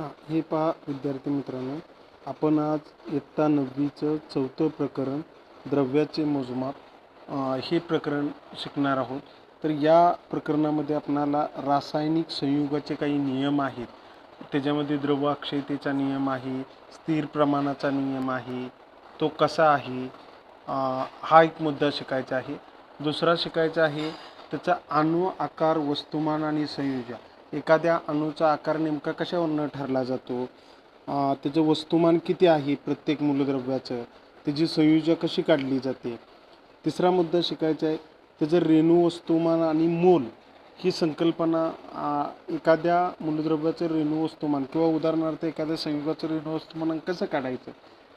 हे पहा विद्यार्थी मित्रांनो, आपण आज इयत्ता 9वीचं 4थं प्रकरण द्रव्याचे मोजमाप हे प्रकरण शिकणार आहोत. तर या प्रकरणामध्ये आपणाला रासायनिक संयुगाचे काही नियम आहेत. त्याच्यामध्ये द्रव अक्षयतेचा नियम आहे, स्थिर प्रमाणाचा नियम आहे, तो कसा आहे हा एक मुद्दा शिकायचा आहे. दुसरा शिकायचा आहे त्याचा अणु आकार, वस्तुमान आणि संयोजन. एखाद्या अणूचा आकार नेमका कशावरून ठरला जातो, त्याचं वस्तुमान किती आहे प्रत्येक मूलद्रव्याचं, त्याची संयोजन कशी काढली जाते. तिसरा मुद्दा शिकायचा आहे त्याचं रेणू वस्तुमान आणि मोल ही संकल्पना. एखाद्या मूलद्रव्याचं रेणू वस्तुमान किंवा उदाहरणार्थ एखाद्या संयुगाचं रेणू वस्तुमान कसं काढायचं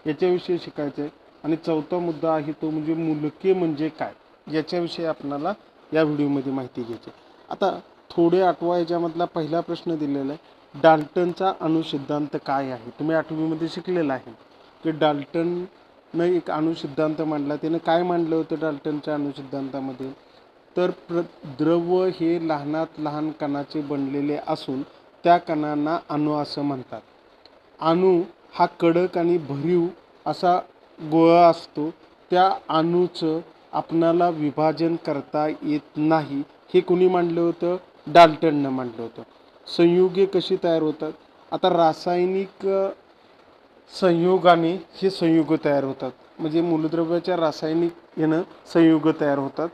याच्याविषयी शिकायचं आहे. आणि चौथा मुद्दा आहे तो म्हणजे मूलके म्हणजे काय, याच्याविषयी आपल्याला या व्हिडिओमध्ये माहिती घ्यायची. आता थोडे आठवा याच्यामधला पहिला प्रश्न दिलेला आहे, डाल्टनचा अणुसिद्धांत काय आहे. तुम्ही 8वीमध्ये शिकलेला आहे की डाल्टननं एक अणुसिद्धांत मांडला. त्यानं काय मांडलं होतं डाल्टनच्या अणुसिद्धांतामध्ये, तर द्रव हे लहानात लहान कणाचे बनलेले असून त्या कणांना अणू असं म्हणतात. अणू हा कडक आणि भरीव असा गोळा असतो. त्या अणूचं आपणाला विभाजन करता येत नाही. हे कुणी मांडलं होतं, डाल्टननं मांडलं होतं. संयुगे कशी तयार होतात, आता रासायनिक संयोगाने हे संयुग तयार होतात. म्हणजे मूलद्रव्याच्या रासायनिक संयुग तयार होतात.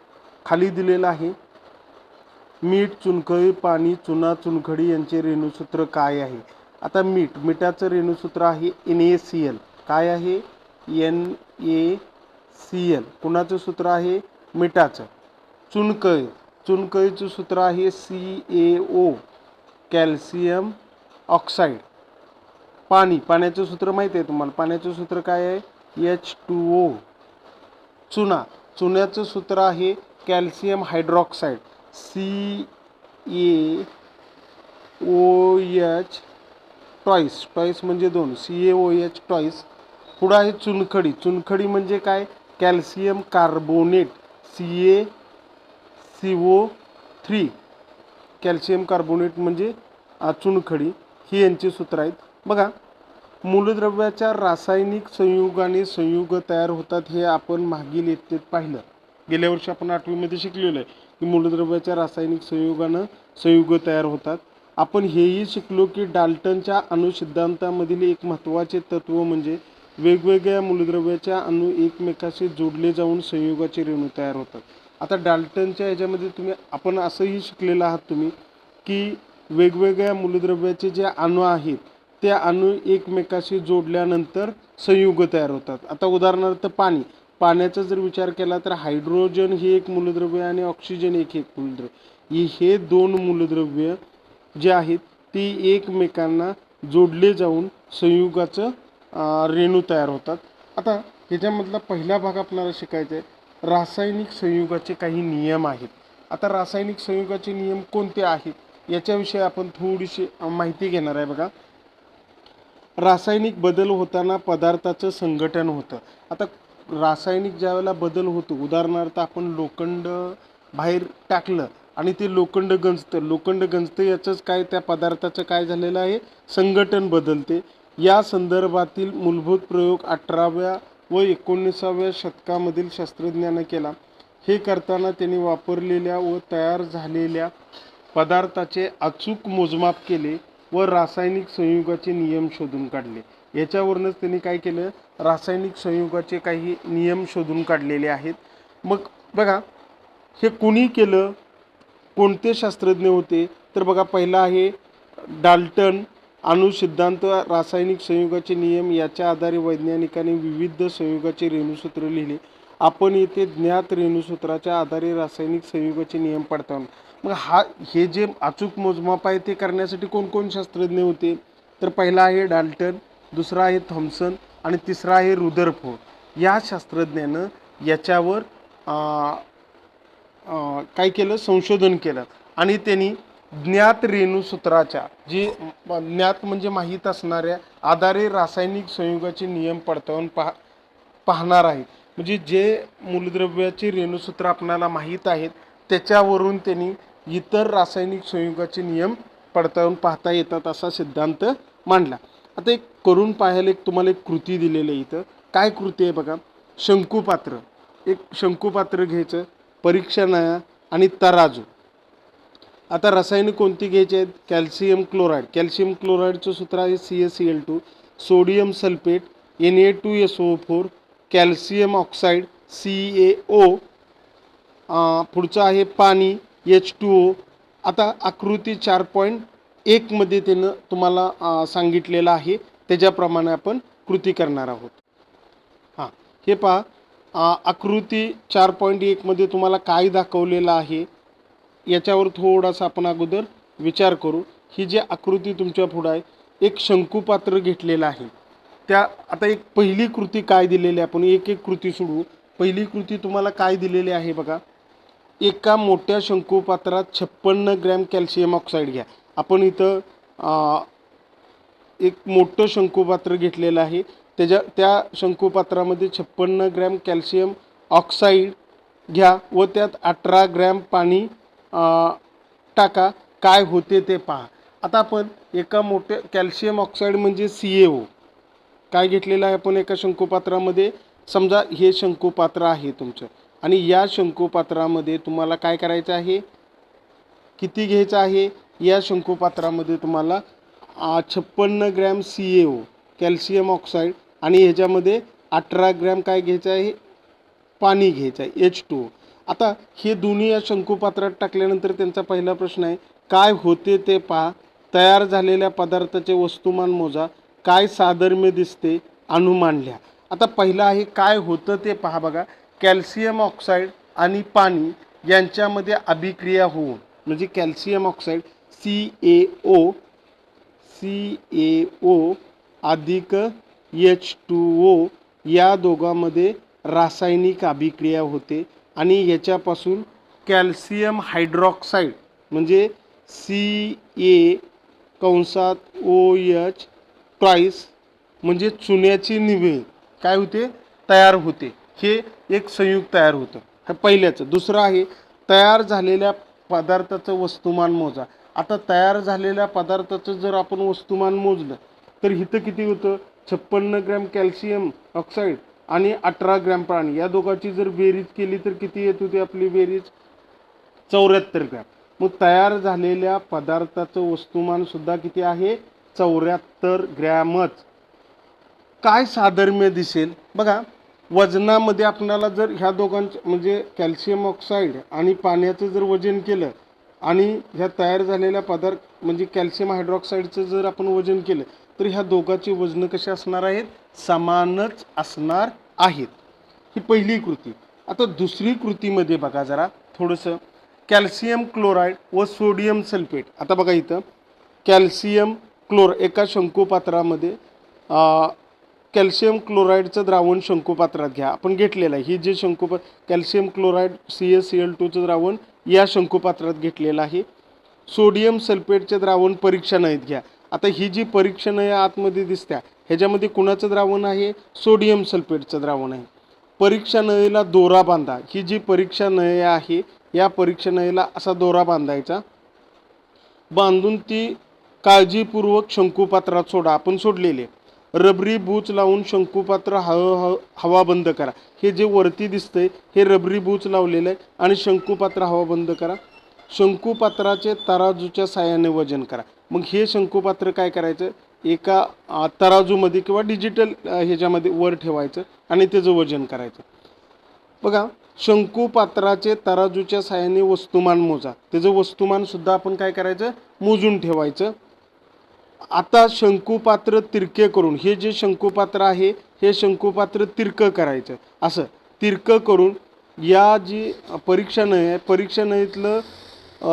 खाली दिलेलं आहे, मीठ, चुनखडी, पाणी, चुना, चुनखडी यांचे रेणुसूत्र काय आहे. आता मिठाचं रेणुसूत्र आहे NaCl. काय आहे, NaCl. कुणाचं सूत्र आहे, मिठाचं. चुनखडीचं सूत्र आहे CaO, कॅल्शियम ऑक्साईड. पाण्याचं सूत्र माहिती आहे तुम्हाला, पाण्याचं सूत्र काय आहे, H2O. चुन्याचं सूत्र आहे कॅल्शियम हायड्रॉक्साईड, CaOH टॉईस म्हणजे 2, CaOH टॉईस. पुढं आहे चुनखडी म्हणजे काय, calcium carbonate, CaCO3. Calcium carbonate म्हणजे चुनखडी. ही यांची सूत्र आहेत. बघा, मूलद्रव्याच्या रासायनिक संयुगाने संयुग तयार होतात हे आपण मागील इयत्तेत पाहिलं. गेल्या वर्षी आपण 8वीमध्ये शिकलेलो आहे की मूलद्रव्याच्या रासायनिक संयुगानं संयुग तयार होतात. आपण हेही शिकलो की डाल्टनच्या अणुसिद्धांतामधील एक महत्त्वाचे तत्व म्हणजे वेगवेगळ्या मूलद्रव्याच्या अणू एकमेकाशी जोडले जाऊन संयुगाचे रेणू तयार होतात. आता डाल्टनच्या ह्याच्यामध्ये आपण असंही शिकलेलं आहात तुम्ही की वेगवेगळ्या मूलद्रव्याचे जे अणू आहेत त्या अणू एकमेकाशी जोडल्यानंतर संयुग तयार होतात. आता उदाहरणार्थ पाण्याचा जर विचार केला तर हायड्रोजन हे एक मूलद्रव्य आणि ऑक्सिजन एक मूलद्रव्य. हे दोन मूलद्रव्य जे आहेत ती एकमेकांना जोडले जाऊन संयुगाचं रेणू तयार होतात. आता ह्याच्यामधला पहिला भाग आपल्याला शिकायचा आहे, रासायनिक संयुगाचे काही नियम आहेत. आता रासायनिक संयुगाचे नियम कोणते आहेत याच्याविषयी आपण थोडीशी माहिती घेणार आहे. बघा, रासायनिक बदल होताना पदार्थाचं संघटन होतं. आता रासायनिक ज्या वेळेला बदल होतो, उदाहरणार्थ आपण लोखंड बाहेर टाकलं आणि ते लोखंड गंजतं याचंच काय, त्या पदार्थाचं काय झालेलं आहे, संघटन बदलते. या संदर्भातील मूलभूत प्रयोग 18व्या व 19व्या शतकामधील शास्त्रज्ञानं केला. हे करताना त्यांनी वापरलेल्या व तयार झालेल्या पदार्थाचे अचूक मोजमाप केले व रासायनिक संयुगाचे नियम शोधून काढले. याच्यावरूनच त्यांनी काय केलं, रासायनिक संयुगाचे काही नियम शोधून काढलेले आहेत. मग बघा, हे कुणी केलं, कोणते शास्त्रज्ञ होते, तर बघा, पहिला आहे डाल्टन. अणुसिद्धांत, रासायनिक संयुगाचे नियम याच्या आधारे वैज्ञानिकांनी विविध संयुगाचे रेणुसूत्र लिहिले. आपण येथे ज्ञात रेणुसूत्राच्या आधारे रासायनिक संयुगाचे नियम पडताळून. मग हे जे अचूक मोजमाप आहे ते करण्यासाठी कोण शास्त्रज्ञ होते, तर पहिला आहे डाल्टन, दुसरा आहे थॉम्सन आणि तिसरा आहे रुदरफोर्ड. या शास्त्रज्ञानं याच्यावर काय केलं, संशोधन केलं आणि त्यांनी ज्ञात रेणुसूत्राच्या, जी ज्ञात म्हणजे माहीत असणाऱ्या आधारे रासायनिक संयुगाचे नियम पडताळून पाहणार आहेत. म्हणजे जे मूलद्रव्याचे रेणुसूत्र आपल्याला माहीत आहेत त्याच्यावरून त्यांनी इतर रासायनिक संयुगाचे नियम पडताळून पाहता येतात असा सिद्धांत मांडला. आता एक करून पाहायला तुम्हाला एक कृती दिलेली आहे. इथं काय कृती आहे बघा. शंकुपात्र, एक शंकुपात्र घ्यायचं, परीक्षा नळ्या आणि तराजू. आता रसायने कोणती घ्यायची आहेत. कॅल्शियम क्लोराईड, कॅल्शियम क्लोराईडचं सूत्र आहे CaCl2, sodium sulphate Na2SO4, calcium oxide CaO, पुढचं आहे पाणी H2O. आता आकृती 4.1 मध्ये त्यानं तुम्हाला सांगितलेलं आहे, त्याच्याप्रमाणे आपण कृती करणार आहोत. हां, हे पहा, आकृती 4.1 मध्ये तुम्हाला काय दाखवलेलं आहे याच्यावर थोडासा आपण अगोदर विचार करू. ही जी आकृती तुमच्या पुढे आहे, एक शंकुपात्र घेतलेलं आहे. त्या आता एक पहिली कृती काय दिलेली आहे, आपण एक एक कृती सोडवू. पहिली कृती तुम्हाला काय दिलेली आहे बघा. एका मोठ्या शंकुपात्रात 56 ग्रॅम कॅल्शियम ऑक्साईड घ्या. आपण इथं एक मोठं शंकुपात्र घेतलेलं आहे. त्या शंकुपात्रामध्ये 56 ग्रॅम कॅल्शियम ऑक्साईड घ्या व त्यात 18 ग्रॅम पाणी टाका. काय होते ते पहा. आता आपण एका मोठ्या कॅल्शियम ऑक्साईड म्हणजे CaO काय घेतलेलं आहे आपण एका शंकुपात्रामध्ये. समजा हे शंकुपात्र आहे तुमचं आणि या शंकुपात्रामध्ये तुम्हाला काय करायचं आहे, किती घ्यायचं आहे. या शंकुपात्रामध्ये तुम्हाला 56 ग्रॅम CaO कॅल्शियम ऑक्साईड आणि ह्याच्यामध्ये 18 ग्रॅम काय घ्यायचं आहे, पाणी घ्यायचं आहे H2O. आता हे दोन्ही या शंकुपात्रात टाकल्यानंतर त्यांचा पहिला प्रश्न आहे, काय होते ते पहा. तयार झालेल्या पदार्थाचे वस्तुमान मोजा. काय साधर्म्य दिसते, अनुमान लिहा. आता पहिला आहे काय होतं ते पहा बघा. कॅल्शियम ऑक्साईड आणि पाणी यांच्यामध्ये अभिक्रिया होऊन, म्हणजे कॅल्शियम ऑक्साईड CaO अधिक H2O या दोघांमध्ये रासायनिक अभिक्रिया होते आणि याच्यापासून कॅल्शियम हायड्रॉक्साईड म्हणजे CaOH ट्वाईस म्हणजे चुन्याची निवे काय होते, तयार होते. हे एक संयुक्त तयार होतं. हा पहिल्याचं. दुसरं आहे तयार झालेल्या पदार्थाचं वस्तुमान मोजा. आता तयार झालेल्या पदार्थाचं जर आपण वस्तुमान मोजलं तर इथं किती होतं, 56 ग्रॅम कॅल्शियम ऑक्साईड आणि 18 ग्रॅम पाणी. या दोघांची जर बेरीज केली तर किती येत होती आपली बेरीज, 74 ग्रॅम. मग तयार झालेल्या पदार्थाचं वस्तुमान सुद्धा किती आहे, 74 ग्रॅमच. काय साधर्म्य दिसेल बघा. वजनामध्ये आपल्याला जर ह्या दोघांचं म्हणजे कॅल्शियम ऑक्साईड आणि पाण्याचं जर वजन केलं आणि ह्या तयार झालेल्या पदार्थ म्हणजे कॅल्शियम हायड्रॉक्साईडचं जर आपण वजन केलं तर ह्या दोघांची वजनं कशी असणार आहेत, समानच असणार आहेत. ही पहिली कृती. आता दुसरी कृतीमध्ये बघा जरा थोडंसं. कॅल्शियम क्लोराईड व सोडियम सल्फेट. आता बघा इथं कॅल्शियम एका शंकुपात्रामध्ये कॅल्शियम क्लोराईडचं द्रावण शंकुपात्रात घ्या. आपण घेतलेलं आहे. ही जे कॅल्शियम क्लोराईड CaCl2चं द्रावण या शंकुपात्रात घेतलेलं आहे. सोडियम सल्फेटचे द्रावण परीक्षा नळीत घ्या. आता ही जी परीक्षा नळी आतमध्ये दिसत्या ह्याच्यामध्ये कुणाचं द्रावण आहे, सोडियम सल्फेटचं द्रावण आहे. परीक्षा नळीला दोरा बांधा. ही जी परीक्षा नळी आहे या परीक्षा नळीला असा दोरा बांधायचा. बांधून ती काळजीपूर्वक शंकुपात्रात सोडा. आपण सोडलेले. रबरी बूच लावून शंकुपात्र हवा बंद करा. हे जे वरती दिसतंय हे रबरी बूच लावलेलं आहे आणि शंकुपात्र हवा बंद करा. शंकुपात्राचे तराजूच्या साहाय्याने वजन करा. मग हे शंकुपात्र काय करायचं, एका तराजूमध्ये किंवा डिजिटल ह्याच्यामध्ये वर ठेवायचं आणि त्याचं वजन करायचं. बघा, शंकुपात्राचे तराजूच्या साहाय्याने वस्तुमान मोजा. त्याचं वस्तुमान सुद्धा आपण काय करायचं, मोजून ठेवायचं. आता शंकुपात्र तिरके करून, हे जे शंकुपात्र आहे हे शंकुपात्र तिरकं करायचं. असं तिरकं करून या जी परीक्षा नळी आहे परीक्षा नळीतलं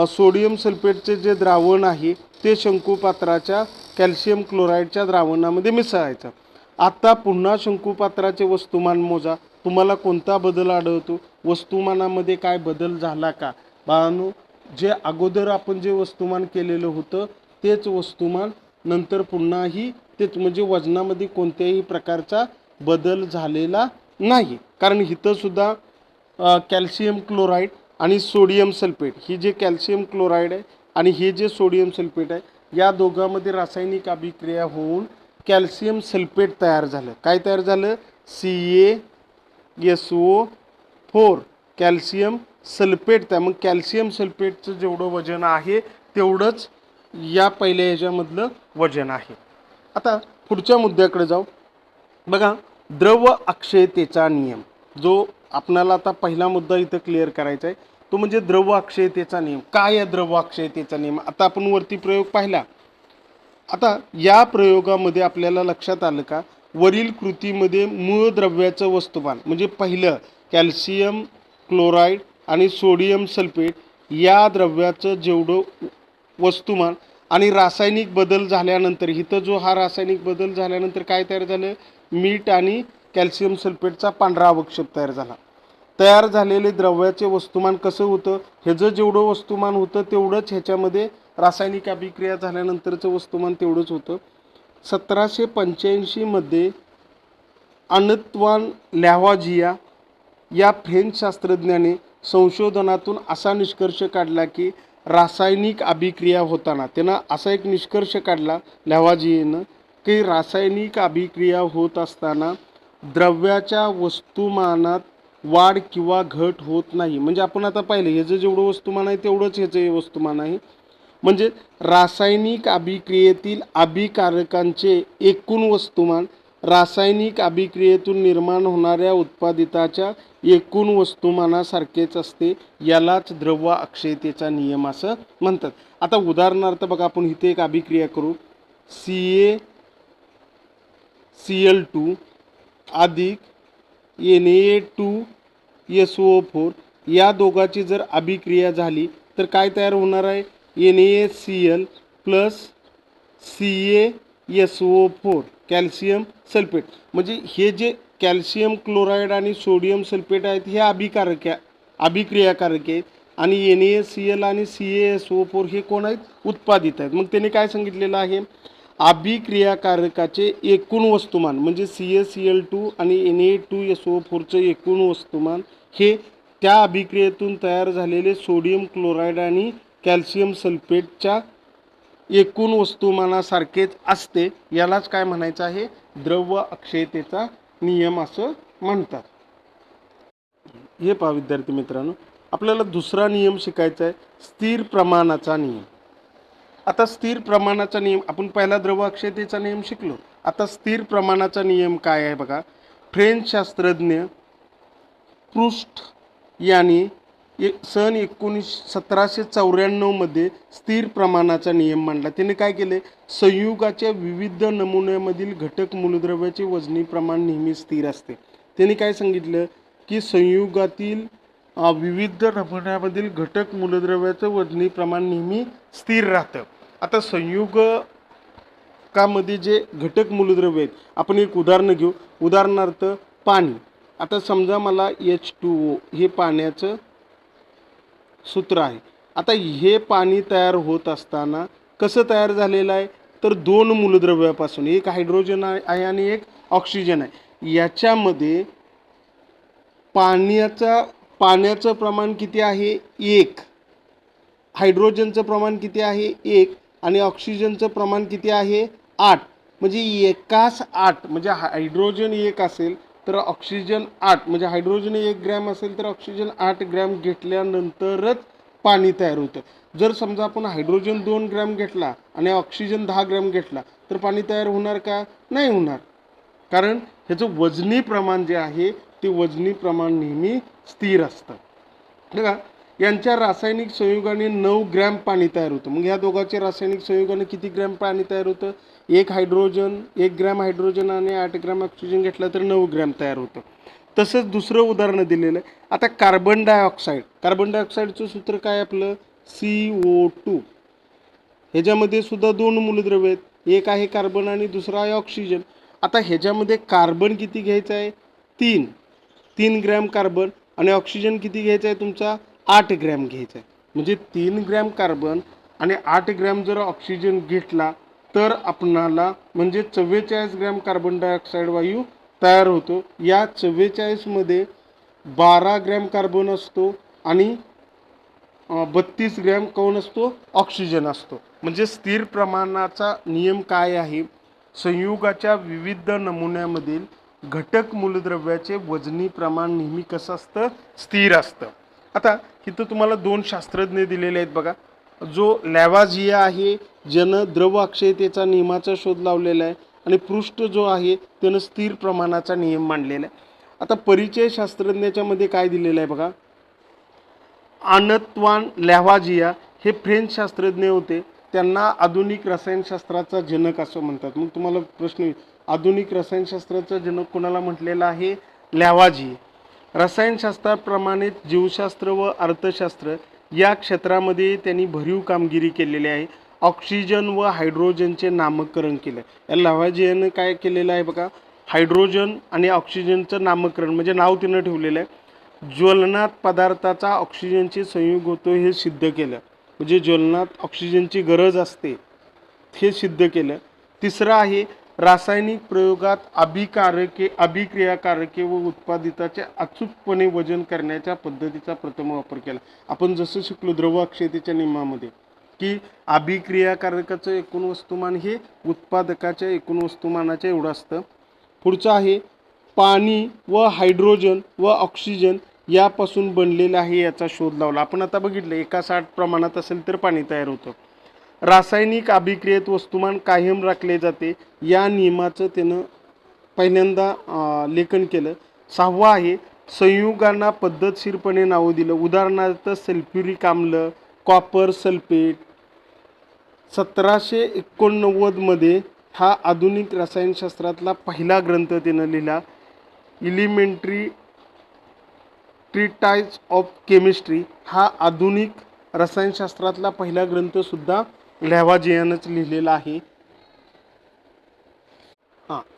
सोडियम सल्फेटचे जे द्रावण आहे ते शंकुपात्राच्या कॅल्शियम क्लोराईडच्या द्रावणामध्ये मिसळायचं. आता पुन्हा शंकुपात्राचे वस्तुमान मोजा. तुम्हाला कोणता बदल आढळतो, वस्तुमानामध्ये काय बदल झाला का. बाळांनो, जे अगोदर आपण जे वस्तुमान केलेलं होतं तेच वस्तुमान नंतर पुन्हाही तेच, म्हणजे वजनामध्ये कोणत्याही प्रकारचा बदल झालेला नाही. कारण इथं सुद्धा कॅल्शियम क्लोराईड आणि सोडियम सल्फेट, ही जे कॅल्शियम क्लोराईड आहे आणि हे जे सोडियम सल्फेट आहे या दोघांमध्ये रासायनिक अभिक्रिया होऊन कॅल्शियम सल्फेट तयार झालं. काय तयार झालं? CaSO4 calcium sulphate. त्या मग कॅल्शियम सल्फेटचं जेवढं वजन आहे तेवढंच या पहिल्या ह्याच्यामधलं वजन आहे. आता पुढच्या मुद्द्याकडे जाऊ. बघा, द्रव अक्षयतेचा नियम, जो आपल्याला आता पहिला मुद्दा इथं क्लिअर करायचा आहे तो म्हणजे द्रव अक्षयतेचा नियम. काय आहे द्रव अक्षयतेचा नियम? आता आपण वरती प्रयोग पाहिला. आता या प्रयोगामध्ये आपल्याला लक्षात आलं का, वरील कृतीमध्ये मूळ द्रव्याचं वस्तुमान म्हणजे पहिलं कॅल्शियम क्लोराईड आणि सोडियम सल्फेट या द्रव्याचं जेवढं वस्तुमान आणि रासायनिक बदल झाल्यानंतर, इथं जो हा रासायनिक बदल झाल्यानंतर काय तयार झालं? मीठ आणि कॅल्शियम सल्फेटचा पांढरा अवक्षेप तयार झाला. तयार झालेले द्रव्याचे वस्तुमान कसं होतं? ह्याचं जेवढं वस्तुमान होतं तेवढंच ह्याच्यामध्ये रासायनिक अभिक्रिया झाल्यानंतरचं वस्तुमान तेवढंच होतं. 1785 मध्ये अनत्वान लॅव्हाजिया या फ्रेंच शास्त्रज्ञाने संशोधनातून असा निष्कर्ष काढला की रासायनिक अभिक्रिया होताना, त्यांना असा एक निष्कर्ष काढला लॅव्हाजियानं की रासायनिक अभिक्रिया होत असताना द्रव्याच्या वस्तुमानात वाढ किंवा घट होत नाही. म्हणजे आपण आता पाहिलं ह्याचं जेवढं वस्तुमान आहे तेवढंच ह्याचं वस्तुमान आहे. म्हणजे रासायनिक अभिक्रियेतील अभिकारकांचे एकूण वस्तुमान रासायनिक अभिक्रियेतून निर्माण होणाऱ्या उत्पादिताच्या एकूण वस्तुमानासारखेच असते. यालाच द्रव अक्षयतेचा नियम असं म्हणतात. आता उदाहरणार्थ बघा, आपण इथे एक अभिक्रिया करू. CaCl2 अधिक Na2SO4 या दोघांची जर अभिक्रिया झाली तर काय तयार होणार आहे? NaCl plus CaSO4 calcium sulphate. म्हणजे हे जे कॅल्शियम क्लोराईड आणि सोडियम सल्फेट आहेत हे अभिक्रियाकारक आहेत आणि NaCl आणि CaSO4 हे कोण आहेत? उत्पादित आहेत. मग त्याने काय सांगितलेलं आहे? अभिक्रियाकारकाचे एकूण वस्तुमान म्हणजे CaCl2 आणि Na2SO4चं एकूण वस्तुमान हे त्या अभिक्रियेतून तयार झालेले सोडियम क्लोराईड आणि कॅल्शियम सल्फेटच्या एकूण वस्तुमानासारखेच असते. यालाच काय म्हणायचं आहे? द्रव अक्षयतेचा नियम असं म्हणतात. हे पहा विद्यार्थी मित्रांनो, आपल्याला दुसरा नियम शिकायचा आहे, स्थिर प्रमाणाचा नियम. आता स्थिर प्रमाणाचा नियम, आपण पहिला द्रव अक्षयतेचा नियम शिकलो. आता स्थिर प्रमाणाचा नियम काय आहे बघा. फ्रेंच शास्त्रज्ञ प्रूस्ट यांनी सन 1794 मध्ये स्थिर प्रमाणाचा नियम मांडला. त्याने काय केले? संयुगाच्या विविध नमुन्यामधील घटक मूलद्रव्याचे वजनी प्रमाण नेहमी स्थिर असते. त्याने काय सांगितलं की संयुगातील विविध नमुन्यामधील घटक मूलद्रव्याचं वजनी प्रमाण नेहमी स्थिर राहतं. आता संयुगामध्ये जे घटक मूलद्रव्य आहेत, आपण एक उदाहरण घेऊ. उदाहरणार्थ पाणी. आता समजा मला H2O हे पाण्याचं सूत्र आहे. आता हे पाणी तयार होत असताना कसं तयार झालेलं आहे? तर दोन मूलद्रव्यापासून, एक हायड्रोजन आहे आणि एक ऑक्सिजन आहे. याच्यामध्ये पाण्याचं प्रमाण किती आहे? 1. हायड्रोजनचं प्रमाण किती आहे? 1. आणि ऑक्सिजनचं प्रमाण किती आहे? 8. म्हणजे एकास 8. म्हणजे हायड्रोजन 1 असेल तर ऑक्सिजन 8. म्हणजे हायड्रोजन 1 ग्रॅम असेल तर ऑक्सिजन 8 ग्रॅम घेतल्यानंतरच पाणी तयार होतं. जर समजा आपण हायड्रोजन 2 ग्रॅम घेतला आणि ऑक्सिजन 10 ग्रॅम घेतला तर पाणी तयार होणार का? नाही होणार. कारण ह्याचं वजनी प्रमाण जे आहे ते वजनी प्रमाण नेहमी स्थिर असतं. बघा, यांच्या रासायनिक संयोगाने 9 ग्रॅम पाणी तयार होतं. मग ह्या दोघांच्या रासायनिक संयोगाने किती ग्रॅम पाणी तयार होतं? 1 ग्रॅम हायड्रोजन आणि 8 ग्रॅम ऑक्सिजन घेतला तर 9 ग्रॅम तयार होतं. तसंच दुसरं उदाहरण दिलेलं आहे. आता कार्बन डायऑक्साईडचं सूत्र काय आपलं? CO2. ह्याच्यामध्ये सुद्धा दोन मूलद्रव्य आहेत. एक आहे कार्बन आणि दुसरा आहे ऑक्सिजन. आता ह्याच्यामध्ये कार्बन किती घ्यायचं आहे? 3 ग्रॅम कार्बन आणि ऑक्सिजन किती घ्यायचा आहे तुमचा? 8 ग्रॅम घ्यायचा आहे. म्हणजे 3 ग्रॅम कार्बन आणि 8 ग्रॅम जर ऑक्सिजन घेतला तर आपणाला म्हणजे 44 ग्रॅम कार्बन डायऑक्साईड वायू तयार होतो. या 44 मध्ये 12 ग्रॅम कार्बन असतो आणि 32 ग्रॅम कोण असतो? ऑक्सिजन असतो. म्हणजे स्थिर प्रमाणाचा नियम काय आहे? संयुगाच्या विविध नमुन्यामधील घटक मूलद्रव्याचे वजनी प्रमाण नेहमी कसं असतं? स्थिर असतं. आता इथं तुम्हाला दोन शास्त्रज्ञ दिलेले आहेत बघा. जो लॅवाजिया आहे ज्यानं द्रव अक्षयतेचा नियमाचा शोध लावलेला आहे आणि पृष्ठ जो आहे त्यानं स्थिर प्रमाणाचा नियम मांडलेला आहे. आता परिचय शास्त्रज्ञाच्या मध्ये काय दिलेलं आहे बघा. आनत्वान लॅव्हाजिया हे फ्रेंच शास्त्रज्ञ होते. त्यांना आधुनिक रसायनशास्त्राचा जनक असं म्हणतात. मग तुम्हाला प्रश्न, आधुनिक रसायनशास्त्राचा जनक कोणाला म्हटलेला आहे? लॅव्हाजिया. रसायनशास्त्राप्रमाणे जीवशास्त्र व अर्थशास्त्र या क्षेत्रामध्ये त्यांनी भरीव कामगिरी केलेली आहे. ऑक्सिजन व हायड्रोजनचे नामकरण केलं. या लॅव्हाजियानं काय केलेलं आहे बघा, हायड्रोजन आणि ऑक्सिजनचं नामकरण म्हणजे नाव तिनं ठेवलेलं आहे. ज्वलनात पदार्थाचा ऑक्सिजनचे संयोग होतो हे सिद्ध केलं. म्हणजे ज्वलनात ऑक्सिजनची गरज असते हे सिद्ध केलं. तिसरं आहे रासायनिक प्रयोगात अभिक्रियाकारके व उत्पादिताचे अचूकपणे वजन करण्याच्या पद्धतीचा प्रथम वापर केला. आपण जसं शिकलो द्रव अक्षयतेच्या नियमामध्ये की अभिक्रियाकारकाचं एकूण वस्तुमान हे उत्पादकाच्या एकूण वस्तुमानाच्या एवढं असतं. पुढचं आहे पाणी व हायड्रोजन व ऑक्सिजन यापासून बनलेलं आहे याचा शोध लावला. आपण आता बघितलं 1:60 प्रमाणात असेल तर पाणी तयार होतं. रासायनिक अभिक्रियेत वस्तुमान कायम राखले जाते या नियमाचं त्यानं पहिल्यांदा लेखन केलं. सहावा आहे संयुगांना पद्धतशीरपणे नावं दिलं. उदाहरणार्थ सल्फ्युरिक आम्ल, कॉपर सल्फेट. 1789 मध्ये हा आधुनिक रसायनशास्त्रातला पहिला ग्रंथ त्यानं लिहिला. इलिमेंटरी ट्रीटाइज ऑफ केमिस्ट्री हा आधुनिक रसायनशास्त्रातला पहिला ग्रंथसुद्धा लॅव्हाजियानंच लिहिलेला आहे.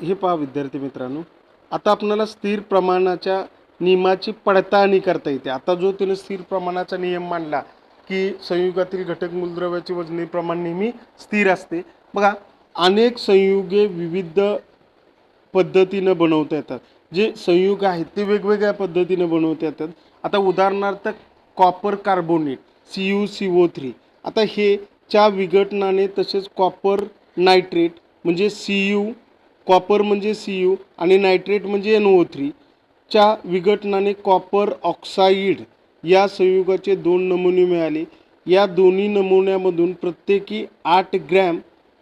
हे पहा विद्यार्थी मित्रांनो, आता आपल्याला स्थिर प्रमाणाच्या नियमाची पडताळणी करता येते. आता जो त्याने स्थिर प्रमाणाचा नियम मांडला की संयुगातील घटक मूलद्रव्याचे वजनी प्रमाण नेहमी स्थिर असते. बघा, अनेक संयुगे विविध पद्धतीनं बनवता येतात. जे संयुग आहेत ते वेगवेगळ्या पद्धतीनं बनवता येतात. आता उदाहरणार्थ कॉपर कार्बोनेट CuCO3. आता हे च्या विघटनाने तसेच कॉपर नायट्रेट म्हणजे Cu, कॉपर म्हणजे Cu आणि नायट्रेट म्हणजे NO3 च्या विघटनाने कॉपर ऑक्साईड या संयुगाचे 2 नमुने मिळाले. या दोन्ही नमुन्यामधून प्रत्येकी 8 ग्रॅम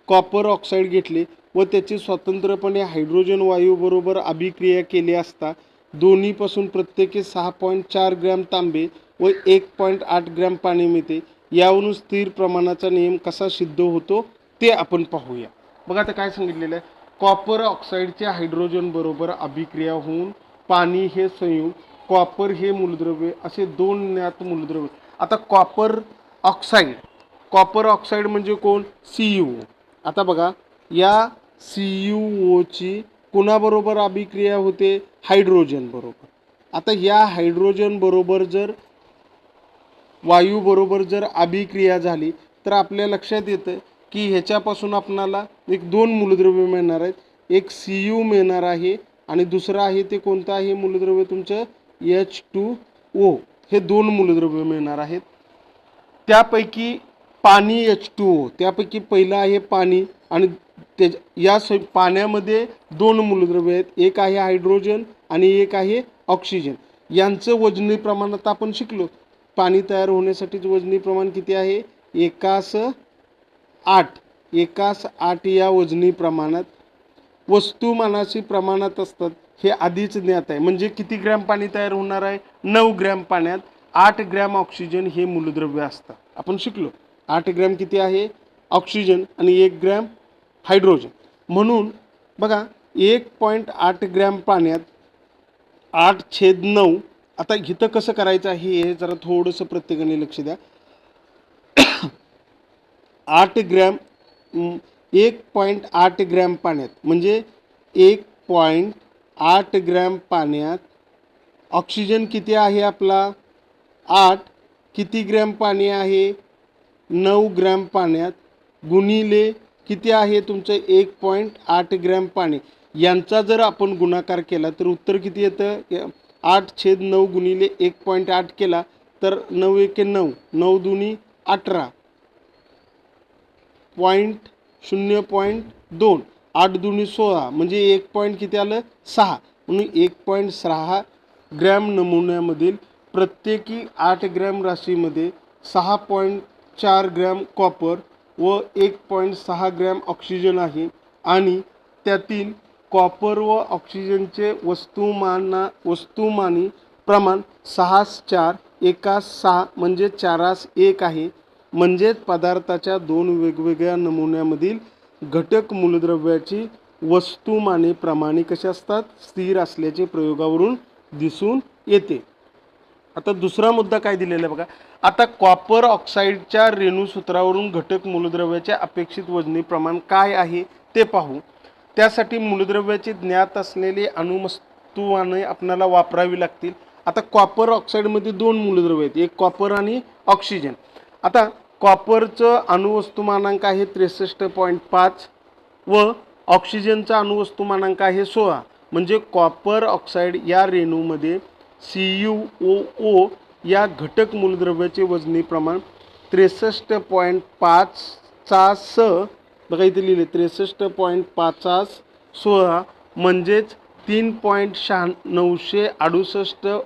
कॉपर ऑक्साईड घेतले व त्याची स्वतंत्रपणे हायड्रोजन वायूबरोबर अभिक्रिया केली असता दोन्हीपासून प्रत्येकी 6.4 ग्रॅम तांबे व 1.8 ग्रॅम पाणी मिळते. यावरून स्थिर प्रमाणाचा नियम कसा सिद्ध होतो ते आपण पाहूया. बघा आता काय सांगितलेलं आहे. कॉपर ऑक्साईडच्या हायड्रोजन बरोबर अभिक्रिया होऊन पाणी हे संयुग, कॉपर हे मूलद्रव्य असे दोन ज्ञात मूलद्रव्य. आता कॉपर ऑक्साईड म्हणजे कोण? CuO. आता बघा या CuO कोणाबरोबर अभिक्रिया होते? हायड्रोजन बरोबर. आता या हायड्रोजन बरोबर जर वायू बरोबर जर अभिक्रिया झाली तर आपल्या लक्षात येतं की ह्याच्यापासून आपणाला एक 2 मूलद्रव्य मिळणार आहेत. एक Cu मिळणार आहे आणि दुसरं आहे ते कोणतं आहे मूलद्रव्य तुमचं? H2O. हे 2 मूलद्रव्य मिळणार आहेत. त्यापैकी पाणी H2O, त्यापैकी पहिलं आहे पाणी आणि या पाण्यामध्ये 2 मूलद्रव्य आहेत. एक आहे हायड्रोजन आणि एक आहे ऑक्सिजन. यांचं वजनी प्रमाण आता आपण शिकलो. पाणी तयार होण्यासाठीचं वजनी प्रमाण किती आहे? 1:8. 1:8 या वजनी प्रमाणात वस्तुमानाशी प्रमाणात असतात हे आधीच ज्ञात आहे. म्हणजे किती ग्रॅम पाणी तयार होणार आहे? 9 ग्रॅम पाण्यात 8 ग्रॅम ऑक्सिजन हे मूलद्रव्य असतं. आपण शिकलो 8 ग्रॅम किती आहे? ऑक्सिजन आणि 1 ग्रॅम हायड्रोजन. म्हणून बघा 1.8 ग्रॅम पाण्यात 8/9. आता इथं कसं करायचं आहे हे जरा थोडंसं प्रत्येकाने लक्ष द्या. 8 ग्रॅम 1.8 ग्रॅम पाण्यात म्हणजे 1.8 ग्रॅम पाण्यात ऑक्सिजन किती आहे आपला? 8. किती ग्रॅम पाणी आहे? 9 ग्रॅम पाण्यात गुणिले किती आहे तुमचं? 1.8 ग्रॅम पाणी. यांचा जर आपण गुणाकार केला तर उत्तर किती येतं? 8/9 गुणिले 1.8 केला तर 9 एके 9, 9 दुनी 18, 0.2, 8 दुनी 16 म्हणजे 1 पॉईंट किती आलं 6, म्हणून 1.6 ग्रॅम नमुन्यामधील प्रत्येकी 8 ग्रॅम राशीमध्ये 6.4 ग्रॅम कॉपर व 1.6 ग्रॅम ऑक्सिजन आहे आणि त्यातील कॉपर व ऑक्सिजनचे वस्तुमानी प्रमाण 6:4 एकास 6 म्हणजे 4:1 आहे. म्हणजेच पदार्थाच्या दोन वेगवेगळ्या नमुन्यामधील घटक मूलद्रव्याची वस्तुमाने प्रमाणे कसे असतात स्थिर असल्याचे प्रयोगावरून दिसून येते. आता दुसरा मुद्दा काय दिलेला आहे बघा. आता कॉपर ऑक्साईडच्या रेणूसूत्रावरून घटक मूलद्रव्याचे अपेक्षित वजनी प्रमाण काय आहे ते पाहू. त्यासाठी मूलद्रव्याचे ज्ञात असलेले अणुवस्तुमाने आपल्याला वापरावी लागतील. आता कॉपर ऑक्साईडमध्ये दोन मूलद्रव्य आहेत, एक कॉपर आणि ऑक्सिजन. आता कॉपरचं अणुवस्तुमानांक आहे 63.5 व ऑक्सिजनचा अणुवस्तुमानांक आहे 16. म्हणजे कॉपर ऑक्साईड या रेणूमध्ये CuOO या घटक मूलद्रव्याचे वजनी प्रमाण 63.5 चा 6 बघा इथे लिहिले 63.5 16 म्हणजेच 3.968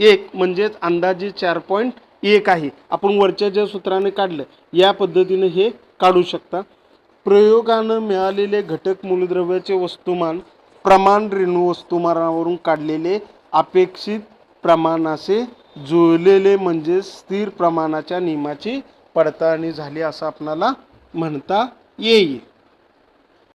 1 म्हणजेच अंदाजे 4.1 आहे. आपण वरच्या ज्या सूत्राने काढलं या पद्धतीने हे काढू शकता. प्रयोगानं मिळालेले घटक मूलद्रव्याचे वस्तुमान प्रमाण रेणू वस्तुमानावरून काढलेले अपेक्षित प्रमाणाचे जुळलेले म्हणजे स्थिर प्रमाणाच्या नियमाची पडताळणी झाली असं आपणाला म्हणता येईल.